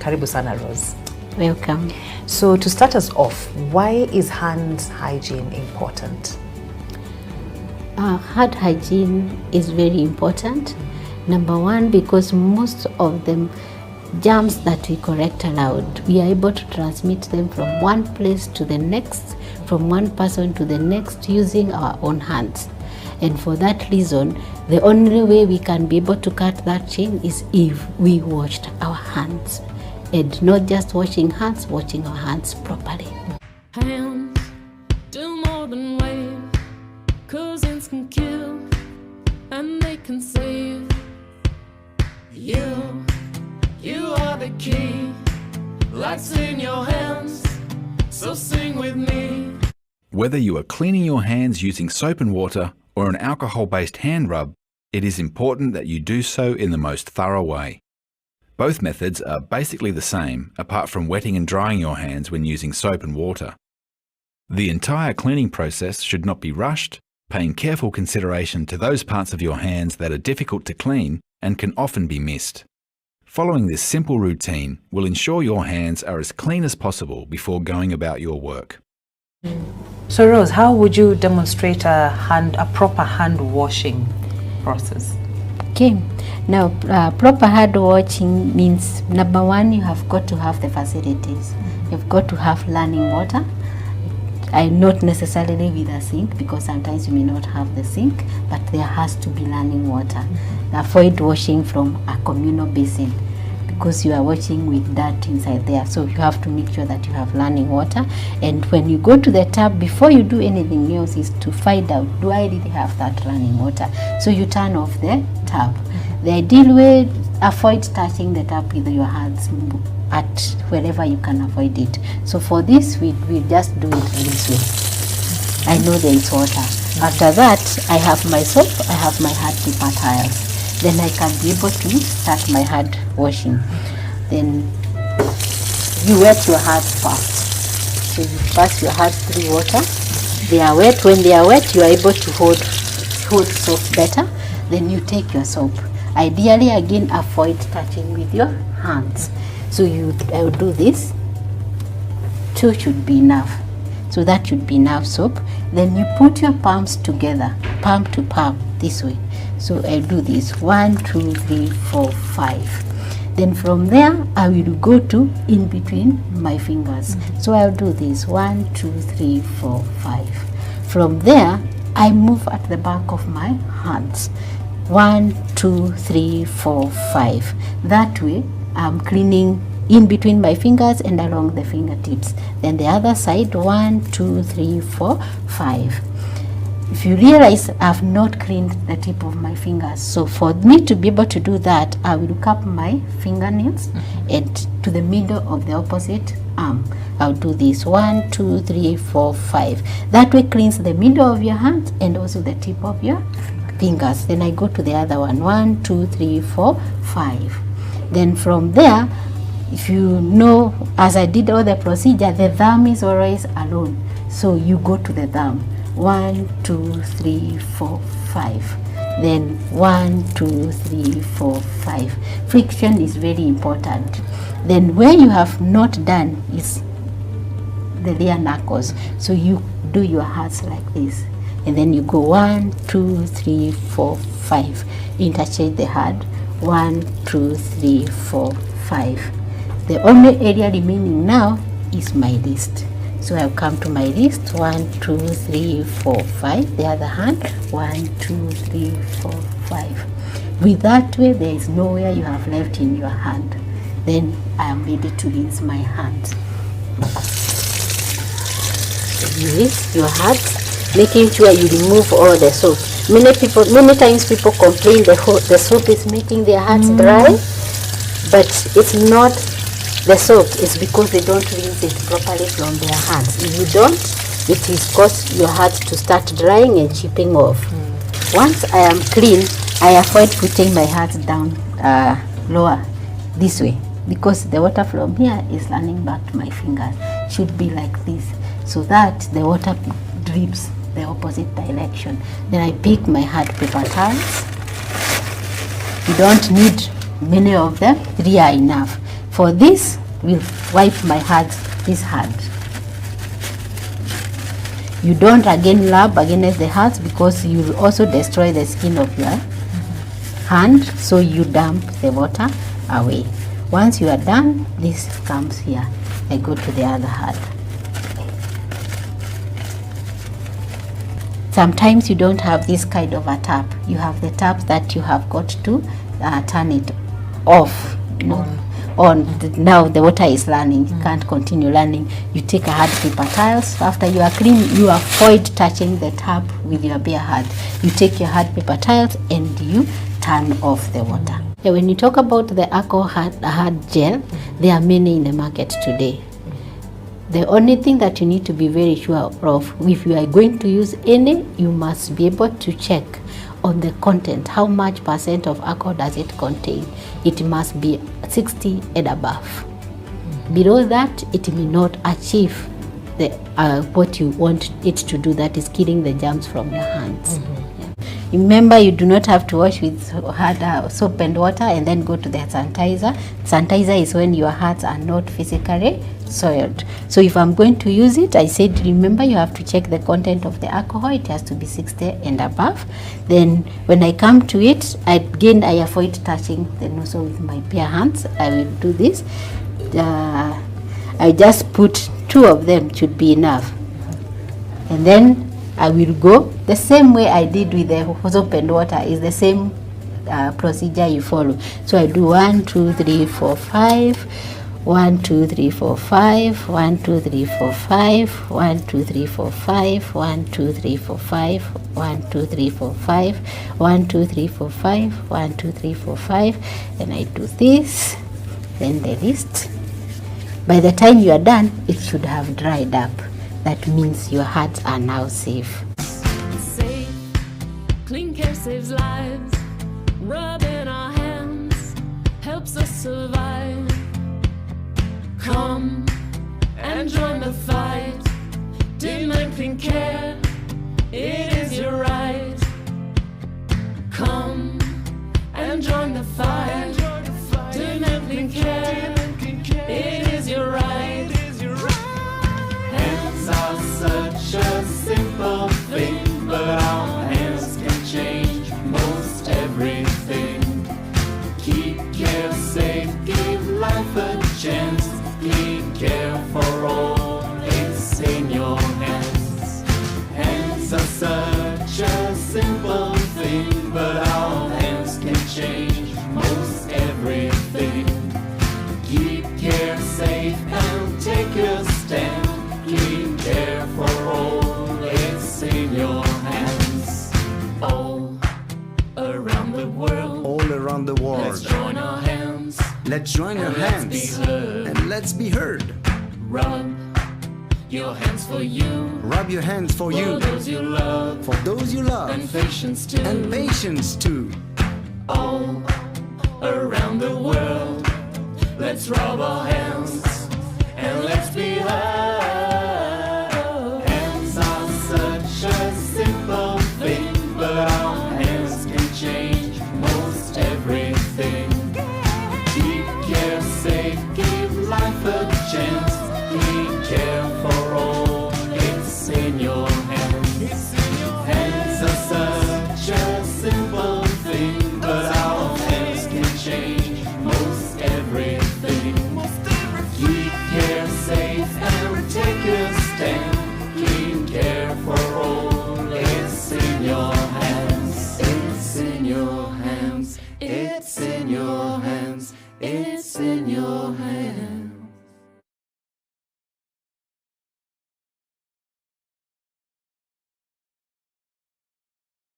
Karibu sana, Rose. Welcome. So to start us off, why is hand hygiene important? Hand hygiene is very important. Number one, because most of them germs that we collect aloud, we are able to transmit them from one place to the next, from one person to the next, using our own hands. And for that reason, the only way we can be able to cut that chain is if we washed our hands. And not just washing our hands properly. Hands do more than wave, 'cause hands can kill and they can save. You are the key. Life's in your hands, so sing with me. Whether you are cleaning your hands using soap and water or an alcohol-based hand rub, it is important that you do so in the most thorough way. Both methods are basically the same, apart from wetting and drying your hands when using soap and water. The entire cleaning process should not be rushed, paying careful consideration to those parts of your hands that are difficult to clean and can often be missed. Following this simple routine will ensure your hands are as clean as possible before going about your work. So Rose, how would you demonstrate a proper hand washing process? Okay, now proper hand washing means, number one, you have got to have the facilities. You've got to have running water. Not necessarily with a sink, because sometimes you may not have the sink, but there has to be running water. Avoid washing from a communal basin, because you are washing with dirt inside there. So you have to make sure that you have running water. And when you go to the tap, before you do anything else, is to find out, do I really have that running water? So you turn off the tap. The ideal way, avoid touching the tap with your hands at wherever you can avoid it. So for this, we just do it this way. I know there is water. After that, I have my soap, I have my hand paper towels. Then I can be able to start my hand washing. Then you wet your hands first. So you pass your hands through water. They are wet. When they are wet, you are able to hold soap better. Then you take your soap. Ideally, again, avoid touching with your hands. So I will do this. 2 should be enough. So that should be enough soap. Then you put your palms together, palm to palm, this way. So I'll do this, 1, 2, 3, 4, 5. Then from there, I will go to in between my fingers. So I'll do this, 1, 2, 3, 4, 5. From there, I move at the back of my hands. 1, 2, 3, 4, 5. That way, I'm cleaning in between my fingers and along the fingertips. Then the other side, 1, 2, 3, 4, 5. If you realize I've not cleaned the tip of my fingers, so for me to be able to do that, I will cup my fingernails and to the middle of the opposite arm. I'll do this, 1, 2, 3, 4, 5. That way cleans the middle of your hand and also the tip of your fingers. Then I go to the other one, 1, 2, 3, 4, 5. Then from there, if you know, as I did all the procedure, the thumb is always alone. So you go to the thumb. 1, 2, 3, 4, 5. Then 1, 2, 3, 4, 5. Friction is very important. Then where you have not done is the rear knuckles. So you do your hands like this. And then you go 1, 2, 3, 4, 5. Interchange the hand. 1, 2, 3, 4, 5. The only area remaining now is my wrist. So I'll come to my wrist, 1, 2, 3, 4, 5. The other hand, 1, 2, 3, 4, 5. With that way, there is nowhere you have left in your hand. Then I am ready to rinse my hands. You rinse your hands, making sure you remove all the soap. Many times people complain the soap is making their hands dry, but it's not the soap, it's because they don't rinse it properly from their hands. If you don't, it is cause your hands to start drying and chipping off. Once I am clean, I avoid putting my hands down lower this way, because the water from here is running back to my fingers. It should be like this, so that the water drips the opposite direction. Then I pick my hard paper towels. You don't need many of them, 3 are enough. For this, we'll wipe my hands this hand. You don't again rub against the hands because you will also destroy the skin of your hand, so you dump the water away. Once you are done, this comes here. I go to the other hand. Sometimes you don't have this kind of a tap. You have the tap that you have got to turn it off. On. Now the water is running. You can't continue running. You take a hard paper tiles. After you are clean, you avoid touching the tap with your bare hand. You take your hard paper tiles and you turn off the water. When you talk about the alcohol hard gel, there are many in the market today. The only thing that you need to be very sure of, if you are going to use any, you must be able to check on the content. How much percent of alcohol does it contain? It must be 60 and above. Below that, it may not achieve the what you want it to do, that is killing the germs from your hands. Remember, you do not have to wash with hard soap and water and then go to the sanitizer. Sanitizer is when your hands are not physically soiled. So if I'm going to use it, I said, remember, you have to check the content of the alcohol. It has to be 60 and above. Then when I come to it, I avoid touching the nozzle with my bare hands. I will do this. I just put 2 of them, should be enough. And then I will go the same way I did with the soap and water. Is the same procedure you follow. So I do 1, 2, 3, 4, 5. 1, 2, 3, 4, 5. 1, 2, 3, 4, 5. 1, 2, 3, 4, 5. 1, 2, 3, 4, 5. 1, 2, 3, 4, 5. 1, 2, 3, 4, 5. 1, 2, 3, 4, 5. And I do this, then the list. By the time you are done, it should have dried up. That means your hands are now safe. Safe, clean care saves lives. Rubbing our hands helps us survive. Come and join the fight. Demand clean care, it is your right. Come and join the fight. Demand clean care, it is your right. Hands are such a simple thing, but our hands can change most everything. Keep care safe, give life a chance. Clean care for all, it's in your hands. Hands are such a simple thing, but our hands can change most everything. Keep care safe and take a stand. Clean care for all, it's in your hands. All around the world, All around the world. let's join our hands. Let's join our And hands let's be heard. and let's be heard. Rub your hands for you, Rub your hands for for you, those you love, for those you love, and patience too. and patience too. All around the world, let's rub our hands and let's be heard. Hands are such a simple thing, but our hands can change most everything. Keep care safe, give life a chance. Clean care for all, it's in your hands. Hands are such a simple thing, but our hands can change most everything. Keep care safe and take a stand. Clean care for all, it's in your hands. It's in your hands. It's in your hands. It's in your